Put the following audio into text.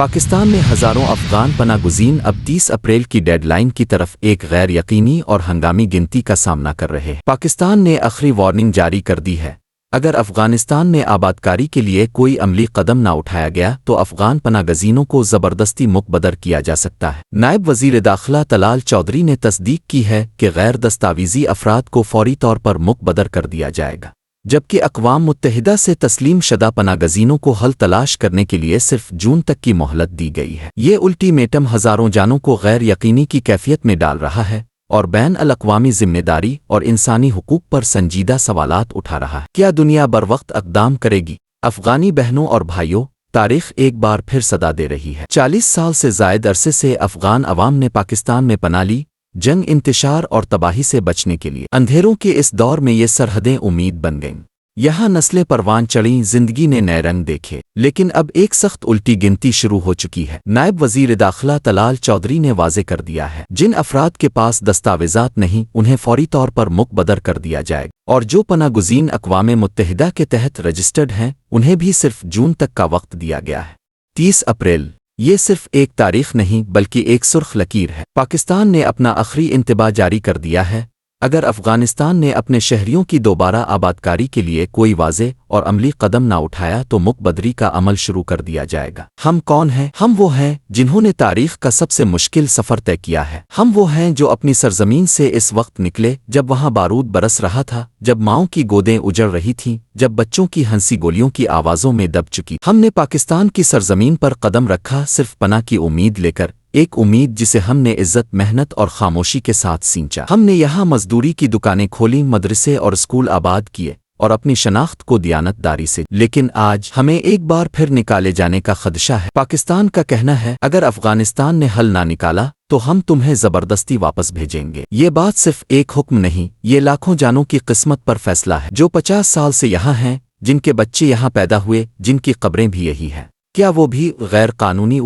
پاکستان میں ہزاروں افغان پناہ گزین اب 30 اپریل کی ڈیڈ لائن کی طرف ایک غیر یقینی اور ہنگامی گنتی کا سامنا کر رہے ہیں۔ پاکستان نے آخری وارننگ جاری کر دی ہے۔ اگر افغانستان میں آبادکاری کے لیے کوئی عملی قدم نہ اٹھایا گیا تو افغان پناہ گزینوں کو زبردستی مقبدر کیا جا سکتا ہے۔ نائب وزیر داخلہ طلال چودھری نے تصدیق کی ہے کہ غیر دستاویزی افراد کو فوری طور پر مقبدر کر دیا جائے گا، جبکہ اقوام متحدہ سے تسلیم شدہ پناہ گزینوں کو حل تلاش کرنے کے لیے صرف جون تک کی مہلت دی گئی ہے۔ یہ الٹی میٹم ہزاروں جانوں کو غیر یقینی کی کیفیت میں ڈال رہا ہے اور بین الاقوامی ذمہ داری اور انسانی حقوق پر سنجیدہ سوالات اٹھا رہا ہے۔ کیا دنیا بروقت اقدام کرے گی؟ افغانی بہنوں اور بھائیوں، تاریخ ایک بار پھر صدا دے رہی ہے۔ 40 سال سے زائد عرصے سے افغان عوام نے پاکستان میں پناہ لی، جنگ، انتشار اور تباہی سے بچنے کے لیے۔ اندھیروں کے اس دور میں یہ سرحدیں امید بن گئیں۔ یہاں نسلیں پروان چڑھیں، زندگی نے نئے رنگ دیکھے، لیکن اب ایک سخت الٹی گنتی شروع ہو چکی ہے۔ نائب وزیر داخلہ طلال چودھری نے واضح کر دیا ہے جن افراد کے پاس دستاویزات نہیں انہیں فوری طور پر مقبدر کر دیا جائے گا، اور جو پناہ گزین اقوام متحدہ کے تحت رجسٹرڈ ہیں انہیں بھی صرف جون تک کا وقت دیا گیا ہے۔ 30 اپریل یہ صرف ایک تاریخ نہیں بلکہ ایک سرخ لکیر ہے۔ پاکستان نے اپنا آخری انتباہ جاری کر دیا ہے۔ اگر افغانستان نے اپنے شہریوں کی دوبارہ آبادکاری کے لیے کوئی واضح اور عملی قدم نہ اٹھایا تو مقبدری کا عمل شروع کر دیا جائے گا۔ ہم کون ہیں؟ ہم وہ ہیں جنہوں نے تاریخ کا سب سے مشکل سفر طے کیا ہے۔ ہم وہ ہیں جو اپنی سرزمین سے اس وقت نکلے جب وہاں بارود برس رہا تھا، جب ماؤں کی گودیں اجڑ رہی تھیں، جب بچوں کی ہنسی گولیوں کی آوازوں میں دب چکی۔ ہم نے پاکستان کی سرزمین پر قدم رکھا صرف پناہ کی امید لے کر، ایک امید جسے ہم نے عزت، محنت اور خاموشی کے ساتھ سینچا۔ ہم نے یہاں مزدوری کی دکانیں کھولیں، مدرسے اور اسکول آباد کیے اور اپنی شناخت کو دیانت داری سے۔ لیکن آج ہمیں ایک بار پھر نکالے جانے کا خدشہ ہے۔ پاکستان کا کہنا ہے اگر افغانستان نے حل نہ نکالا تو ہم تمہیں زبردستی واپس بھیجیں گے۔ یہ بات صرف ایک حکم نہیں، یہ لاکھوں جانوں کی قسمت پر فیصلہ ہے جو 50 سال سے یہاں ہیں، جن کے بچے یہاں پیدا ہوئے، جن کی قبریں بھی یہی ہیں۔ کیا وہ بھی غیر قانونی ہیں؟